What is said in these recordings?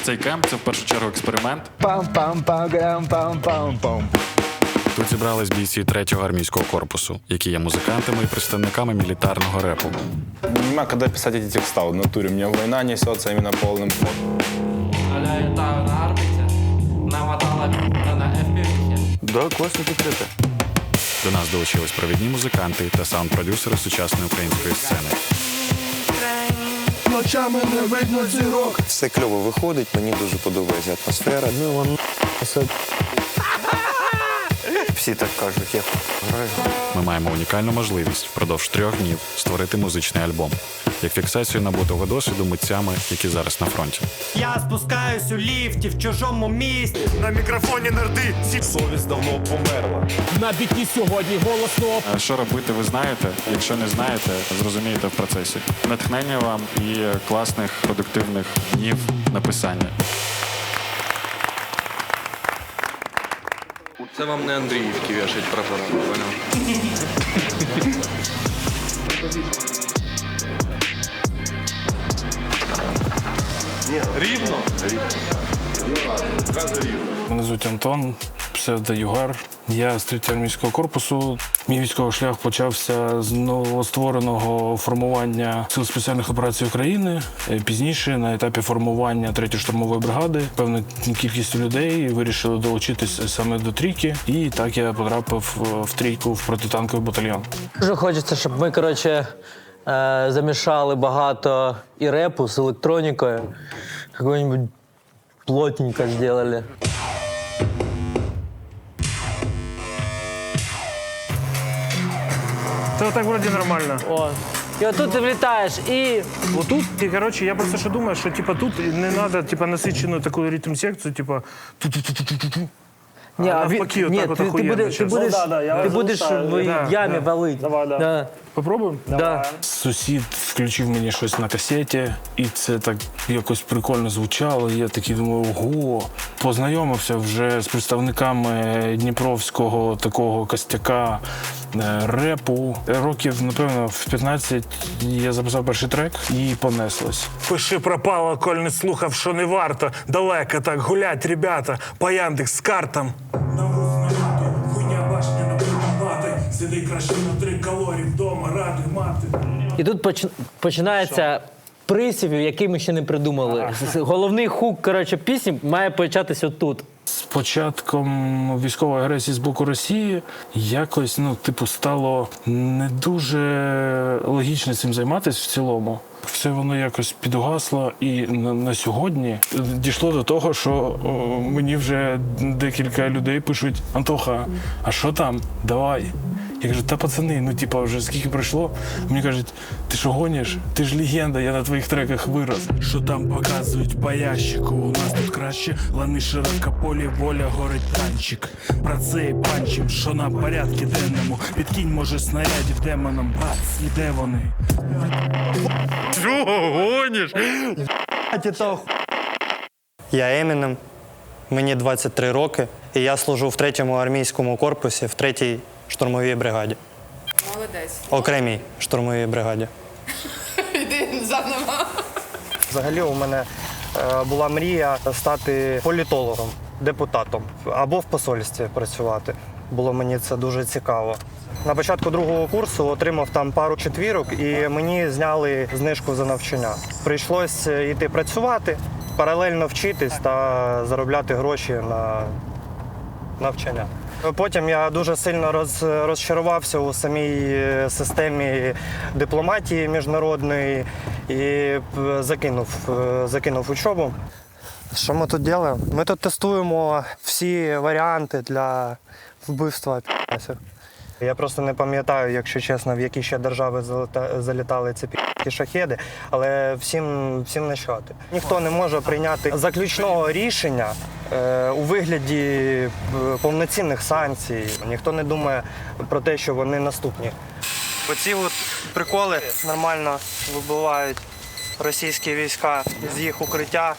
Цей кемп – це в першу чергу експеримент. Пам-пам-пам-пам-пам-пам. Тут зібрались бійці 3-го армійського корпусу, які є музикантами і представниками мілітарного репу. Не понимаю, когда писать эти текста. В натуре у меня война несется именно полным ходом. Аля, я літаю на орбіті, намотала на FPV. Да, класно підкрити. До нас долучились провідні музиканти та саунд-продюсери сучасної української сцени. Ночами не видно зірок. Все кльово виходить, мені дуже подобається атмосфера. Ну, воно всі так кажуть, я граю. Ми маємо унікальну можливість впродовж 3 днів створити музичний альбом, як фіксацію набутого досвіду митцями, які зараз на фронті. Я спускаюсь у ліфті в чужому місті. На мікрофоні нерди. Совість давно померла. На біті сьогодні голосно. А що робити, ви знаєте. Якщо не знаєте, зрозумієте в процесі. Натхнення вам і класних, продуктивних днів написання. Це вам не Андріївки вішать прапора, поняв? Рівно? Мене звуть Антон, псевдо Югар. Я з 3-го армійського корпусу. Мій військовий шлях почався з новоствореного формування Сил спеціальних операцій України. Пізніше, на етапі формування 3-ї штурмової бригади, певною кількістю людей вирішили долучитись саме до трійки. І так я потрапив в трійку, в протитанковий батальйон. Дуже хочеться, щоб ми, замішали багато і репу з електронікою. Какое-нибудь плотненько зробили. Це так вроді нормально. О. І отут ти влітаєш, і... Отут, і, коротше, я просто що думаю, що типа, тут не треба насичену таку ритм-секцію, типа ту-ту-ту-ту-ту-ту. Ні, навпаки, отак от ти охуєнно щас. будеш в ямі валити. Да. Попробуємо? Да. Сусід включив мені щось на касеті, і це так якось прикольно звучало. І я такий думаю, ого. Познайомився вже з представниками дніпровського такого костяка репу. Років, напевно, в 15 я записав перший трек і понеслось. Пиши пропало, коль не слухав, що не варто. Далеко так гулять, ребята, по Яндекс з картам. Сиди краще на 3 калорії вдома, радий мати. І тут починається присівів, який ми ще не придумали. Головний хук, пісні має початися отут. З початком військової агресії з боку Росії якось, стало не дуже логічно цим займатися в цілому. Все воно якось підугасло, і на сьогодні дійшло до того, що мені вже декілька людей пишуть: «Антоха, а що там? Давай». Я кажу: «Та пацани, вже скільки пройшло?» Мені кажуть: «Ти що гониш? Ти ж легенда, я на твоїх треках вирос». Що там показують по ящику? У нас тут краще лани широкополі, воля горить танчик. Про це і панчим, що на порядки денному. Підкинь, може, снарядів демонам. Бац, і де вони? Чого гониш? Я Емінем, мені 23 роки, і я служу в 3-му армійському корпусі, в 3-й штурмовій бригаді. Молодець. Окремій штурмовій бригаді. Іди за нами. Взагалі у мене була мрія стати політологом, депутатом або в посольстві працювати. Було мені це дуже цікаво. На початку 2-го курсу отримав там пару четвірок і мені зняли знижку за навчання. Прийшлось йти працювати, паралельно вчитись та заробляти гроші на навчання. Потім я дуже сильно розчарувався у самій системі дипломатії міжнародної і закинув учобу. Що ми тут робимо? Ми тут тестуємо всі варіанти для вбивства пі***сів. Я просто не пам'ятаю, якщо чесно, в які ще держави залітали ці пі***кі шахеди, але всім начхати. Ніхто не може прийняти заключного рішення у вигляді повноцінних санкцій. Ніхто не думає про те, що вони наступні. Оці приколи нормально вибивають російські війська з їх укриття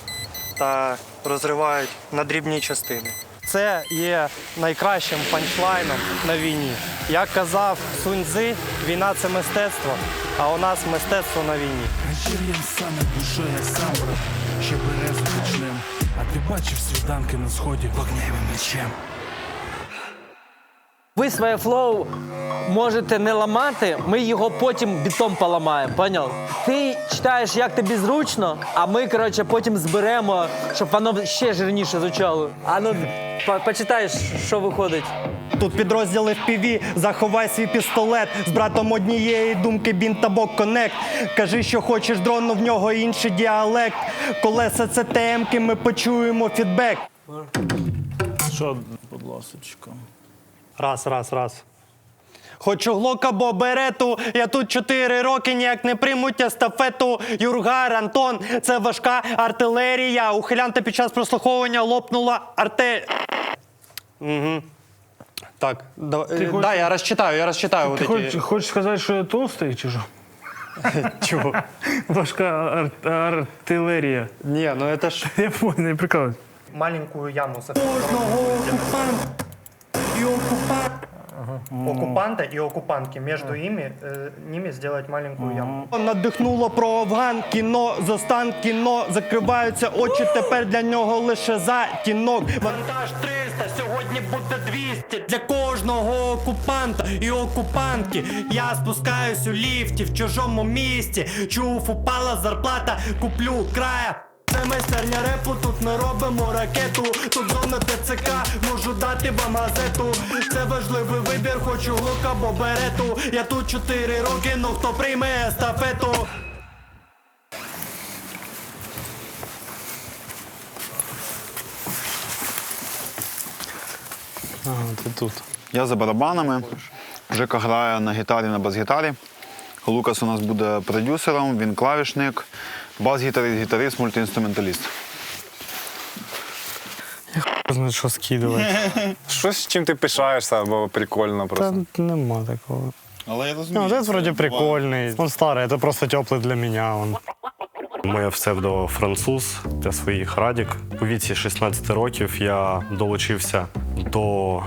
та розривають на дрібні частини. Це є найкращим панчлайном на війні. Як казав Сунь Цзи, війна – це мистецтво, а у нас мистецтво на війні. Вечір я саме душою, я сам брат, ще березу почнем. А ти бачив світанки на сході вогневим мечем? Ви своє флоу можете не ламати, ми його потім бітом поламаємо, поняв? Ти читаєш, як тобі зручно, а ми, коротше, потім зберемо, щоб воно ще жирніше звучало. А ну, почитаєш, що виходить. Тут підрозділи в ПІВІ, заховай свій пістолет. З братом однієї думки бінт та бок коннект. Кажи, що хочеш дрону, в нього інший діалект. Колеса ЦТМ-ки, ми почуємо фідбек. Що, будь ласочка? Раз. Хочу глок або берету, я тут 4 роки, ніяк не приймуть естафету. Юргар, Антон, це важка артилерія. Ухилянта під час прослуховування лопнула Угу. Так, да, я розчитаю. Ти хочеш сказати, що я толстий, чи що? Чого? Важка артилерія. Ні, ну це ж... Я понял, не прикалуюсь. Маленькую яму. Оккупанта и оккупантки. Между ними сделать маленькую яму. Надихнуло про Афган, кіно, зостан, кіно. Закриваються очі, тепер для нього лише затінок. Вантаж 300, сьогодні буде 200. Для кожного окупанта і окупантки. Я спускаюсь у ліфті в чужому місті. Чув, упала зарплата, куплю края. Це майстерня репу, тут ми робимо ракету. Тут зона ТЦК, можу дати вам газету. Це важливий вибір, хочу глок або берету. Я тут 4 роки, ну хто прийме естафету? Ага, ти тут. Я за барабанами. Жека грає на гітарі, на бас-гітарі. Лукас у нас буде продюсером, він клавішник, бас-гітарист, гітарист, мультиінструменталіст. Знаю, що скидувати. Щось, чим ти пишаєшся, або прикольно просто. Та нема такого. Але я розумію. Ну, це вроде прикольний. Он старий, це просто теплий для мене. Моє псевдо француз для своїх Радік. У віці 16 років я долучився до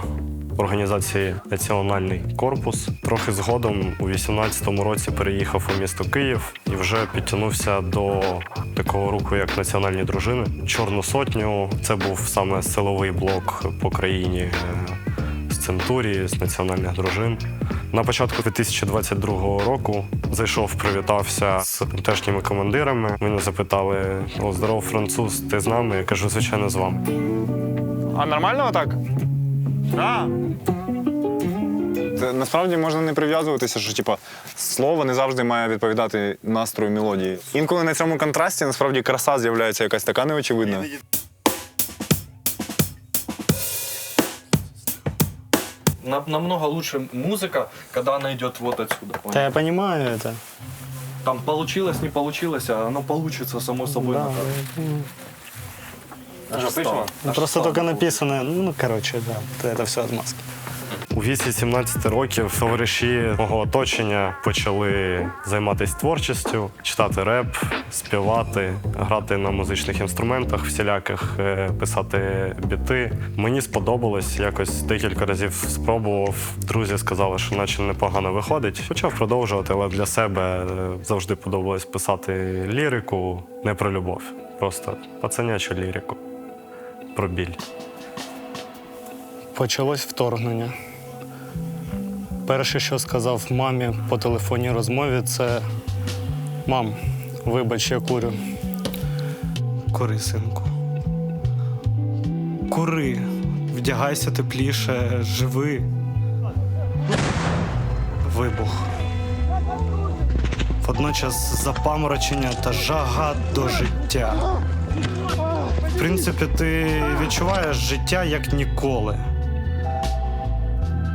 організації «Національний корпус». Трохи згодом у 18-му році переїхав у місто Київ і вже підтягнувся до такого руху, як «Національні дружини». «Чорну сотню» – це був саме силовий блок по країні з Центурії, з національних дружин. На початку 2022 року зайшов, привітався з тамтешніми командирами. Мене запитали: «О, здоров, француз, ти з нами?» Я кажу: «Звичайно, з вами». А нормально отак? А. Це, насправді можна не прив'язуватися, що типа, слово не завжди має відповідати настрою мелодії. Інколи на цьому контрасті насправді краса з'являється якась така неочевидна. Намного лучше музыка, когда она идет вот отсюда. Та я розумію це. Там получилось, не получилось, а оно получится само собой. Просто тільки написано, ну, коротше, да, це все відмазки. У віці 17 років товариші мого оточення почали займатися творчістю, читати реп, співати, грати на музичних інструментах всіляких, писати біти. Мені сподобалось, якось декілька разів спробував. Друзі сказали, що наче непогано виходить. Почав продовжувати, але для себе завжди подобалось писати лірику, не про любов, просто пацанячу лірику, про біль. Почалось вторгнення. Перше, що сказав мамі по телефонній розмові, це: «Мам, вибач, я курю». «Кури, синку. Кури. Вдягайся тепліше, живи». Вибух. Водночас запаморочення та жага до життя. В принципі, ти відчуваєш життя як ніколи.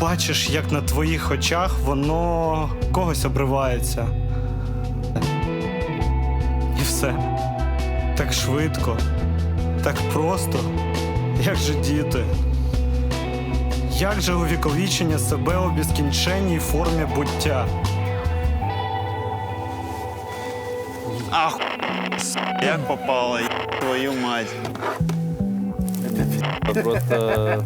Бачиш, як на твоїх очах воно когось обривається. І все. Так швидко, так просто, як же діти. Як же увіковічення себе у безкінченній формі буття. Ах, як попало, твою мать. Просто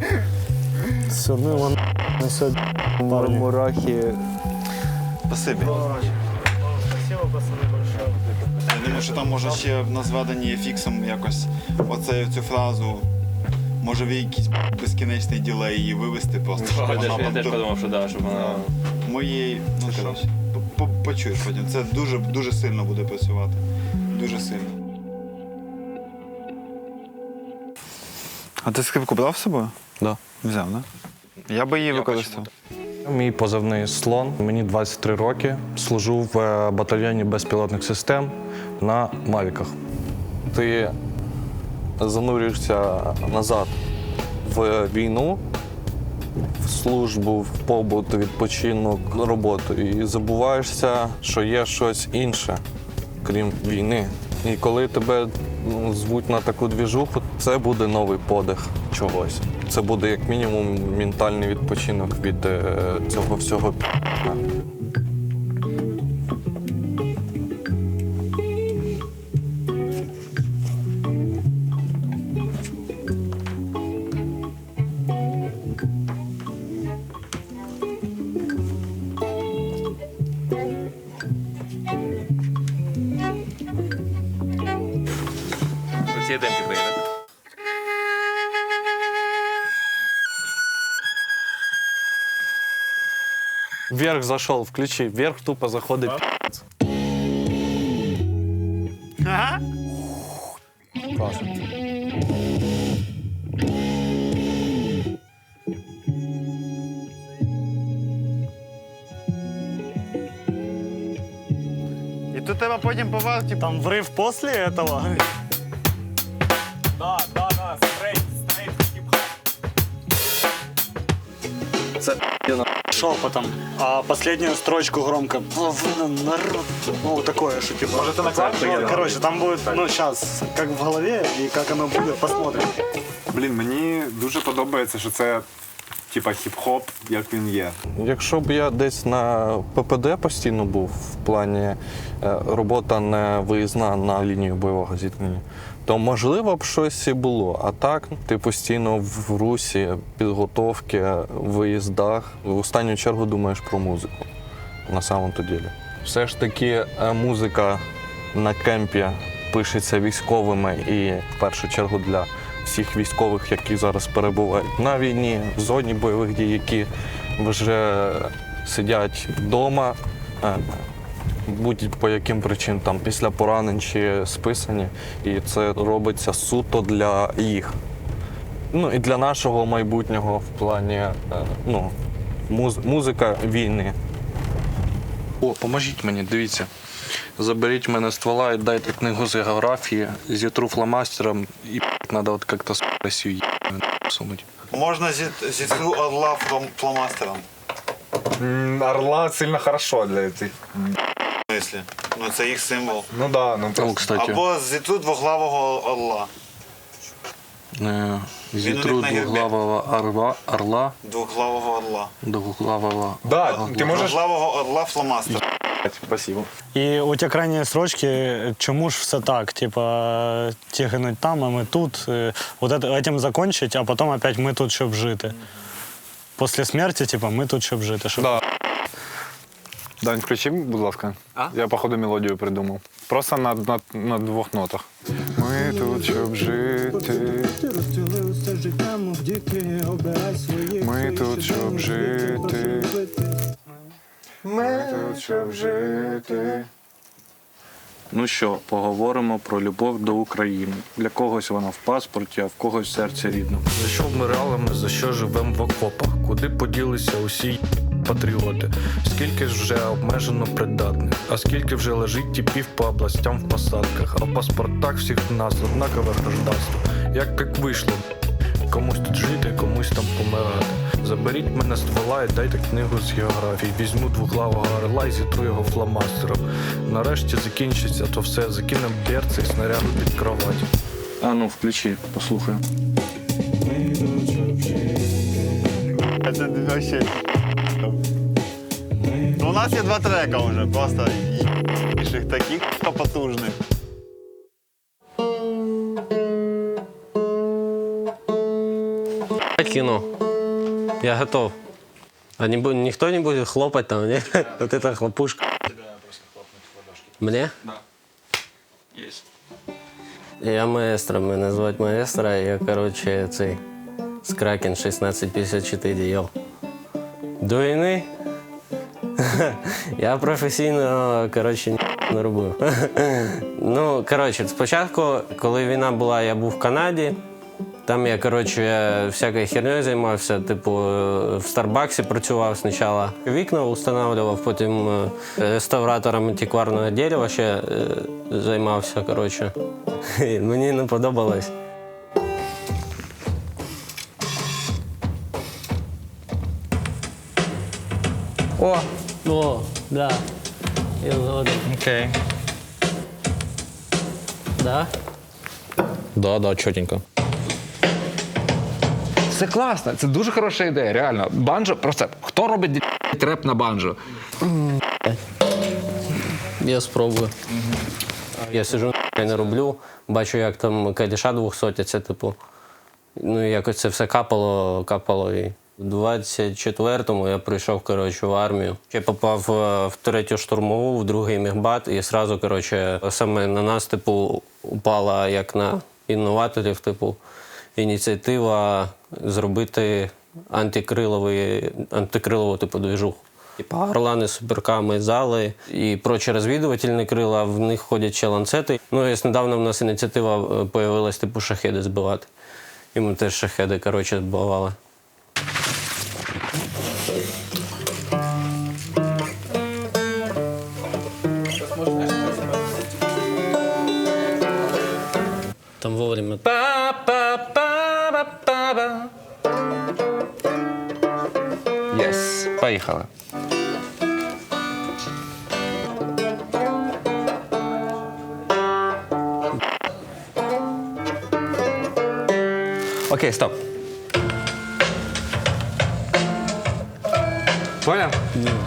Все, ну вон на сьогодні. мурахи. Спасибі. Спасибо, пацаны, большое. думаю, що там може ще на зведенні фіксом якось цю фразу. Може ви якийсь безкінечний ділей її вивести просто. Я теж подумав, що да, щоб вона... Моєї, ну коротше, почуєш потім. Це дуже сильно буде працювати. Дуже сильно. А ти скрипку брав з собою? Да. Взяв, да? Я би її використав. Мій позивний «Слон». Мені 23 роки. Служу в батальйоні безпілотних систем на «Мавіках». Ти занурюєшся назад в війну, в службу, в побут, відпочинок, роботу. І забуваєшся, що є щось інше, крім війни. І коли тебе звуть на таку двіжуху, це буде новий подих чогось. Це буде як мінімум ментальний відпочинок від цього всього. Ці демки твої, так? Вверх зайшов, включи, вверх тупо заходить. Класно. І тут треба потім поверти. Там врыв после этого. Да, стрейт, Це Шепотом. А последнюю строчку громко. Народ. Ну, такое, что типа. Может, это на Короче, там будет, ну, сейчас, как в голове, и как оно будет, посмотрим. Блін, мені дуже подобається, що це типа хіп-хоп, як він є. Якщо б я десь на ППД постійно був, в плані робота не виїзна на лінію бойового зіткнення, то можливо б щось і було. А так, ти постійно в русі, підготовки, виїздах. В останню чергу думаєш про музику, на самому-то ділі. Все ж таки музика на кемпі пишеться військовими і в першу чергу для всіх військових, які зараз перебувають на війні, в зоні бойових дій, які вже сидять вдома, будь-по яким причинам, там, після поранень чи списані. І це робиться суто для їх. Ну і для нашого майбутнього в плані музика війни. О, поможіть мені, дивіться. Заберіть мене ствола і дайте книгу з географії, зітру фломастером і треба от як-то з Росію сунути. Можна зітру орла фломастером. Орла сильно хорошо для цих. Ну це їх символ. Ну да, ну О, кстати. Або зітру двоглавого орла. Зітру двоглавого орла. Двоглавого орла. Двоглавого. Да, ти можеш. Двоглавого орла фломастер. Спасибо. І у ті крайні строчки, чому ж все так? Типа, ті гинуть там, а ми тут. Вот этим закончить, а потім опять ми тут, щоб жити. Після смерті, типа, ми тут, щоб жити. Щоб... Да. Дань, включи, будь ласка. Я, походу, мелодію придумав. Просто на двох нотах. Ми тут, щоб жити. Ми тут, щоб жити. Ми тут, щоб жити. Ну що, поговоримо про любов до України. Для когось вона в паспорті, а в когось в серці рідному. За що вмирали ми, за що живемо в окопах? Куди поділися усі патріоти? Скільки ж вже обмежено придатних? А скільки вже лежить тіпів по областям в посадках? А в паспортах всіх нас однакове гражданство. Як вийшло? Комусь тут жити, комусь там помирати. Заберіть мене ствола і дайте книгу з географії. Візьму двоглавого орла і зітру його фломастером. Нарешті закінчиться, то все, закинем берці і снаряду під кровать. А ну, включи, послухай. Це вообще. Ну, у нас є два трека вже, просто їх таких потужних. Кину. Я готов. А никто не будет хлопать там, не? Вот это хлопушка. Мне? Да. Я маестро, мене звуть маестро, я, коротше, цей з Кракен 1654 йо. До війни я професійно, коротше, не робив. Ну, коротше, спочатку, коли війна була, я був в Канаді. Там я, коротше, всякою хернею займався, типу, в Старбаксі працював спочатку. Вікна встановлював, потім реставратором антикварного дерева ще займався, коротше. Мені не подобалось. О, да. Я згоден. Окей. Да? Да, чотенько. Це класно, це дуже хороша ідея, реально. Банджо, просто хто робить треп на банджо? Я спробую. Я сиджу, не роблю, бачу, як там кадіша 200, це типу. Ну, якось це все капало. І в 24-му я прийшов, коротше, в армію. Я попав в 3-ю штурмову, в 2-й мехбат, і одразу, коротше, саме на нас, типу, упала, як на інноваторів, типу, ініціатива зробити антикрилову, типу, движуху. Типа орлани з суперками, зали і прочі розвідувальні крила, в них ходять ще ланцети. Ну, і недавно в нас ініціатива з'явилась, типу, шахеди збивати. І ми теж шахеди, коротше, збивали. Там вовремя. Єс, поїхали. Окей, стоп. Поняв?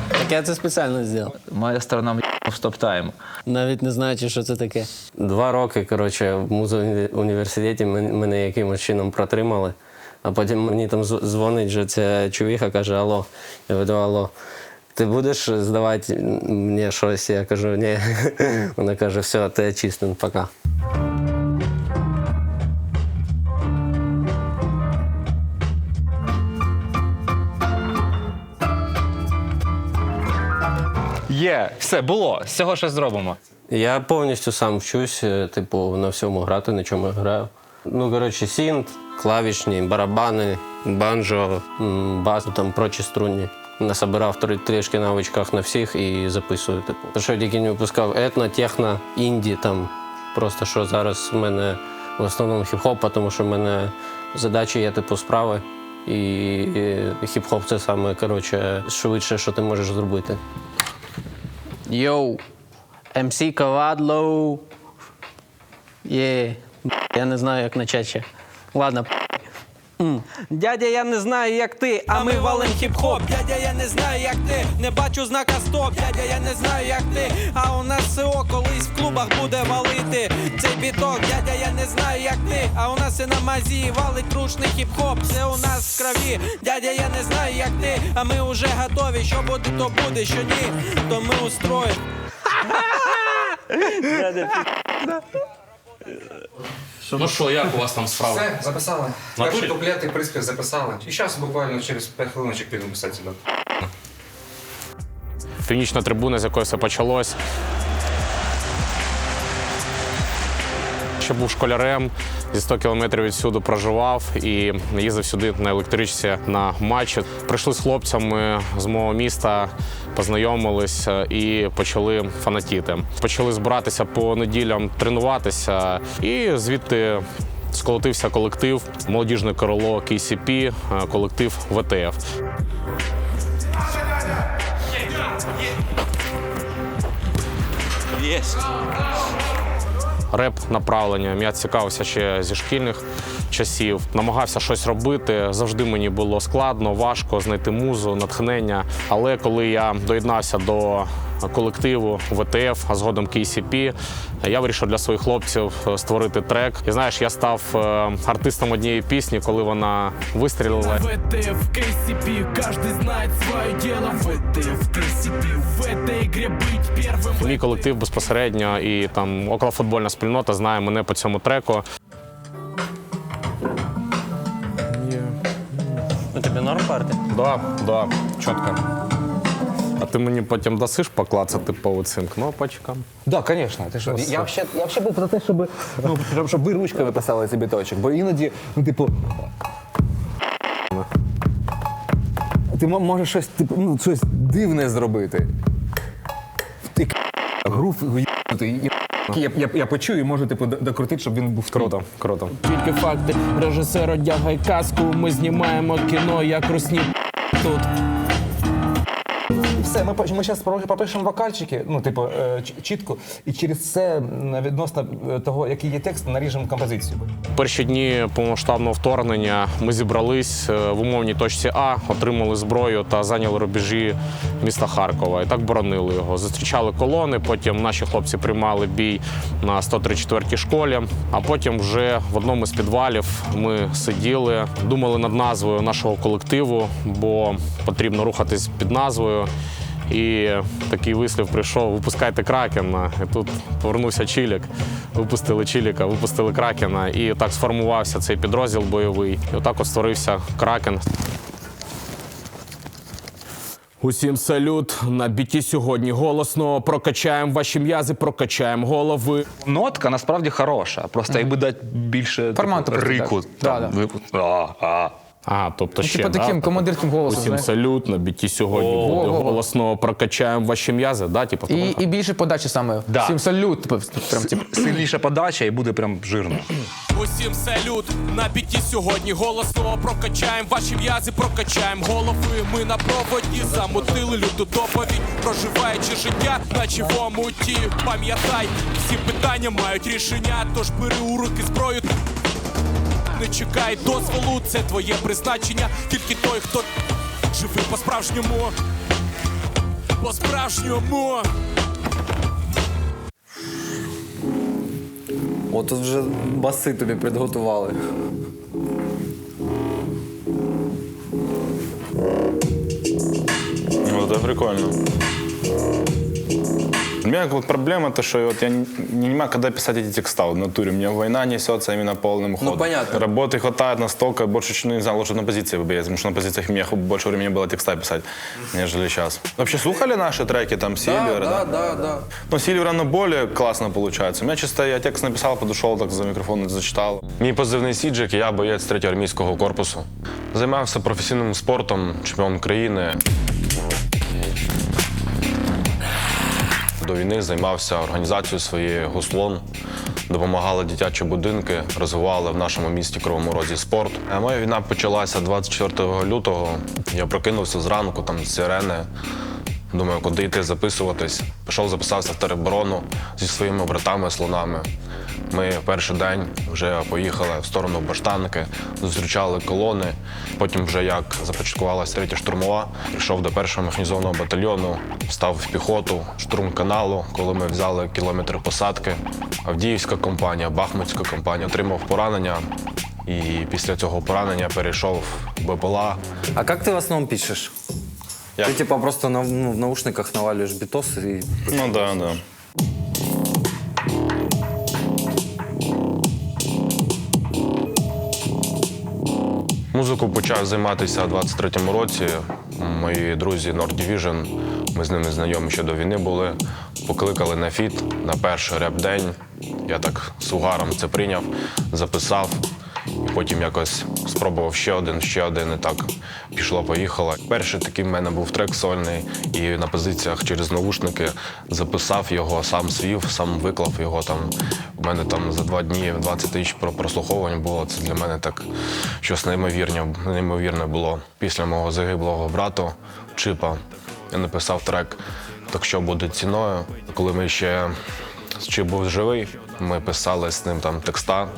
Так я це спеціально зробив. Маестро нам в стоп-тайм. Навіть не знаючи, що це таке. 2 роки, коротше, в музуніверситеті мене якимось чином протримали. А потім мені там дзвонить, що ця чувіха каже: алло. Я веду: алло, ти будеш здавати мені щось? Я кажу: ні. Вона каже: все, ти очистен, пока. Є, все, було. З цього щось зробимо. Я повністю сам вчусь, типу, на всьому грати, на чому я граю. Ну, коротше, синт, клавішні, барабани, банджо, бас, там прочі струнні. Насобирав трішки навичках на всіх і записую, типу. Що я тільки не випускав: етно, техно, інді, там. Просто що зараз в мене в основному хіп-хоп, тому що в мене задачі є, типу, справи. І хіп-хоп – це саме, коротше, швидше, що ти можеш зробити. Йоу, МС Ковадло. Я не знаю, як почати ще. Ладно. Дядя, я не знаю, як ти, а ми валим хіп-хоп. Дядя, я не знаю, як ти, не бачу знака стоп. Дядя, я не знаю, як ти, а у нас СО колись в клубах буде валити цей біток. Дядя, я не знаю, як ти, а у нас і на мазі валить трушний хіп-хоп. Це у нас в крові. Дядя, я не знаю, як ти, а ми вже готові. Що буде, то буде, що ні, то ми устроїмо. Ну що, як у вас там справа? Все, записали. Натурі? Перший куплет і приспів записали. І зараз буквально через 5 хвилиночок підемо писати сюди. Північна трибуна, з якої все почалось. Ще був школярем, зі 100 кілометрів відсюди проживав і їздив сюди на електричці на матчі. Прийшли з хлопцями з мого міста, познайомились і почали фанатіти. Почали збиратися по неділям, тренуватися, і звідти сколотився колектив молодіжне крило KCP, колектив ВТФ. Єсть. Реп-направленням. Я цікавився ще зі шкільних часів. Намагався щось робити. Завжди мені було складно, важко знайти музу, натхнення. Але коли я доєднався до колективу ВТФ, а згодом KCP, я вирішив для своїх хлопців створити трек. І знаєш, я став артистом однієї пісні, коли вона вистрілила. ВТФ, KCP, каждый знает свое дело. ВТФ, KCP, в этой игре быть первым. Мій колектив безпосередньо і там околофутбольна спільнота знає мене по цьому треку. Ну тобі норм парти? Да, чітко. А ти мені потім дасиш поклацати по цим кнопочкам? Да, конечно. Ти що? Я взагалі був за те, щоб ви ручками писали цей біточок, бо іноді, ну, типу. Ти можеш щось, типу, ну, щось дивне зробити. Ти грув їбнутий. Я почую і можу, типу, докрутити, щоб він був Круто. Тільки факти, режисер одягай каску, ми знімаємо кіно, як русні тут. Все, ми зараз пропишемо вокальчики, ну, типу, чітко, і через це, відносно того, який є текст, наріжемо композицію. Перші дні повномасштабного вторгнення ми зібрались в умовній точці А, отримали зброю та зайняли рубежі міста Харкова. І так боронили його. Зустрічали колони, потім наші хлопці приймали бій на 134-й школі, а потім вже в одному з підвалів ми сиділи, думали над назвою нашого колективу, бо потрібно рухатись під назвою. І такий вислів прийшов: випускайте Кракена. І тут повернувся Чілік, випустили Чіліка, випустили Кракена. І так сформувався цей підрозділ бойовий. І отак от створився Кракен. Усім салют, на біті сьогодні голосно, прокачаємо ваші м'язи, прокачаємо голови. Нотка насправді хороша, просто якби дати більше рику. Тобто ще, типу таким командирським голосом. Усім салют, на біті сьогодні буде голосно, прокачаємо ваші м'язи, да? Типу, І більше подачі саме. Всім салют. Сильніша подача і буде прям жирно. Усім салют, на біті сьогодні голосно, прокачаємо ваші м'язи, прокачаємо голови. Ми на проводі замутили люту доповідь, проживаючи життя, наче в омуті. Пам'ятай, всі питання мають рішення, тож бери у руки зброю. Не чекай дозволу, це твоє призначення. Тільки той, хто живий по-справжньому. По-справжньому. От тут вже баси тобі підготували. Вот это прикольно. У меня вот проблема, то, что вот я не понимаю, когда писать эти текста в натуре. У меня война несется именно полным ходом. Ну, понятно. Работы хватает настолько, больше не знаю, лучше на позиции выбегать, потому что на позициях мне больше времени было текста писать, нежели сейчас. Вообще слухали наши треки, там, Сильвера? Да. Ну, Сильвера, оно более классно получается. У меня чисто, я текст написал, подошел, так за микрофон зачитал. Мій позивний Сіджик, я боєць 3-го армійського корпусу. Займався професійним спортом, чемпіон країни. До війни займався організацією своєї «Гуслон», допомагали дитячі будинки, розвивали в нашому місті Кривому Розі спорт. А моя війна почалася 24 лютого. Я прокинувся зранку, там сирени. Думаю, куди йти записуватись. Пішов, записався в тероборону зі своїми братами-слонами. Ми перший день вже поїхали в сторону Баштанки, зустрічали колони. Потім вже як започаткувалася 3-я штурмова, прийшов до 1-го механізованого батальйону, став в піхоту, штурм каналу, коли ми взяли кілометр посадки. Авдіївська компанія, Бахмутська компанія, отримав поранення. І після цього поранення перейшов в БПЛА. А як ти в основному пишеш? Ти типа просто в наушниках навалюєш бітос і... Ну да. Музику почав займатися у 23-му році. Мої друзі Nord Division, ми з ними знайомі ще до війни були, покликали на фіт, на перший реп-день. Я так з угаром це прийняв, записав. І потім якось спробував ще один, і так пішло-поїхало. Перший такий в мене був трек сольний, і на позиціях через навушники записав його, сам свів, сам виклав його там. У мене там за 2 дні 20 тисяч прослуховувань було. Це для мене так щось неймовірне було. Після мого загиблого брата Чипа я написав трек «Так що буде ціною». Коли ми ще Чип був живий, ми писали з ним там текста.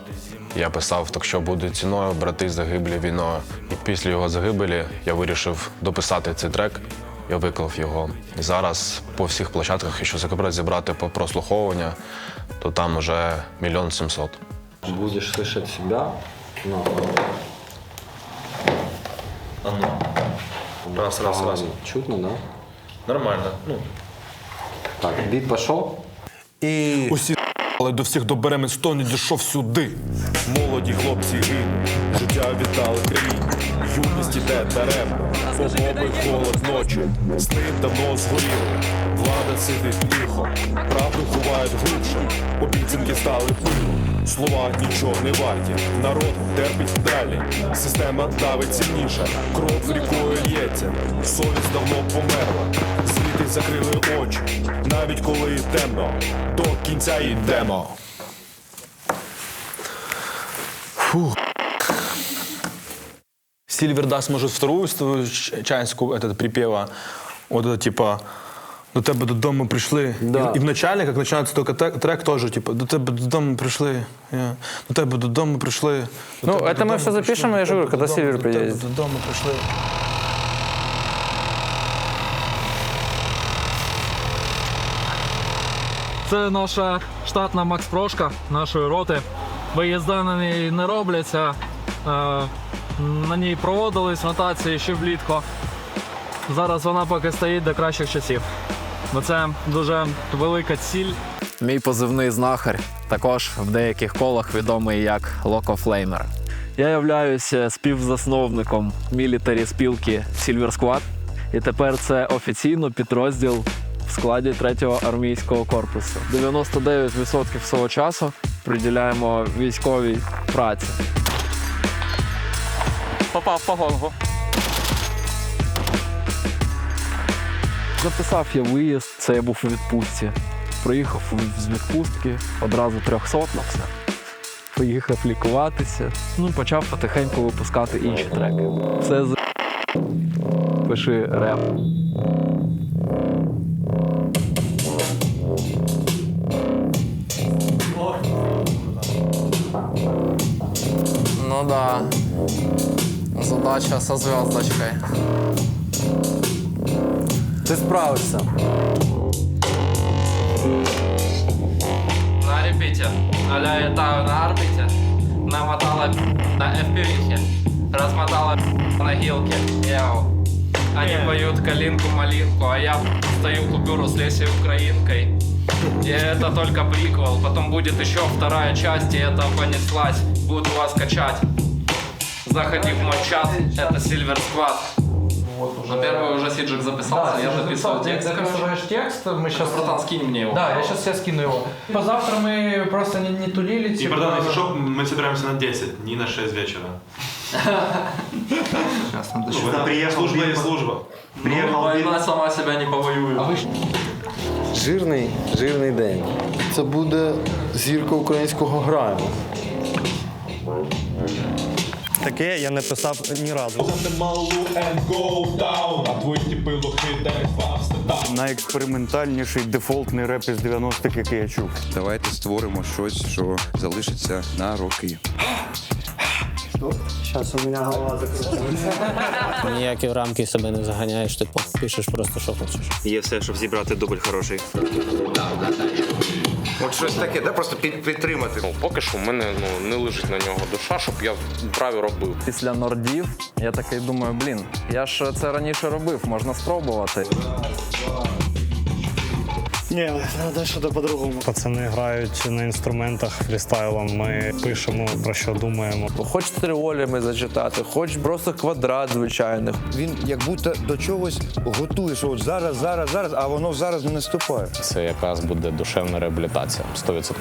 Я писав «Так що буде ціною, брати загиблі війною». І після його загибелі я вирішив дописати цей трек. я виклав його. І зараз по всіх площадках, якщо зібрати по прослуховування, то там вже 1 700 000. Будеш слышать себя? Ну. Раз. Чутно, да? Нормально. Так, біт пішов. І усі але до всіх доберемось, хто не дійшов сюди. Молоді хлопці гинуть, життя віддали країні. Юність іде даремно, окопи холод ночі. Сни давно згоріли, влада сидить тихо. Правду ховають глибше, обіцянки стали пилом. Слова нічого не варті, народ терпить далі. Система давить сильніше, кров рікою лється. Совість давно померла, звідти закрили очі. Навіть коли темно, до кінця йдемо. Фух. Сильвер даст, может, вторую чайську припева. Вот это типа до тебе додому прийшли. Да. І в началі, як починається тільки трек, теж, типу, до тебе додому прийшли. До тебе додому прийшли. Ну, это мы все запишем, я же говорю, когда Сильвер приедет. Додому прийшли. Це наша штатна Макс-прошка нашої роти. Виїзди на ній не робляться. На ній проводились ротації ще влітку. Зараз вона поки стоїть до кращих часів. Бо це дуже велика ціль. Мій позивний знахар, також в деяких колах відомий як Loco Flamer. Я являюся співзасновником мілітарі спілки Silver Squad. І тепер це офіційно підрозділ в складі 3-го армійського корпусу. 99% свого часу приділяємо військовій праці. Попав по гонгу. Записав я виїзд, це я був у відпустці. Проїхав з відпустки, одразу 300-нався. Поїхав лікуватися. Ну, почав потихеньку випускати інші треки. Все з... Пиши реп. Ну да. Задача со звездочкой. Ти справишся. На репите. Аля летаю на орбите. Намотала на FPV-хе. Размотала на гилке. Яу. Они поют калинку-малинку, а я стою купюру с Лесей Украинкой. И это только приквел. Потом будет еще вторая часть, и это понеслась. Буду вас качать. Заходи в мой чат, это Silver Squad. На первый уже Сиджик записался, я записываю текст. Записываешь текст, мы сейчас... Братан, скинь мне его. Да, я сейчас тебе скину его. Позавтра мы просто не тулили. И, братан, если что, мы собираемся на 10, не на 6 вечера. Сейчас надо считать. Служба есть служба. Война сама себя не повоюет. Жирний день. Це буде зірка українського грайму. Таке я не писав ні разу. Найекспериментальніший дефолтний реп із 90-х, який я чув. Давайте створимо щось, що залишиться на роки. Зараз у мене голова закрутилася. Ніякі в рамки себе не заганяєш, типу, пишеш просто, що хочеш. Є все, щоб зібрати дубль хороший. От щось таке, да? Просто підтримати. Поки що в мене не лежить на нього душа, щоб я праві робив. Після нордів я такий думаю, я ж це раніше робив, можна спробувати. Ні, треба щось по-другому. Пацани грають на інструментах фрістайлом, ми пишемо, про що думаємо. Хоч триолями зачитати, хоч просто квадрат звичайних. Він як будто до чогось готує, що от зараз, а воно зараз не наступає. Це якраз буде душевна реабілітація, 100%.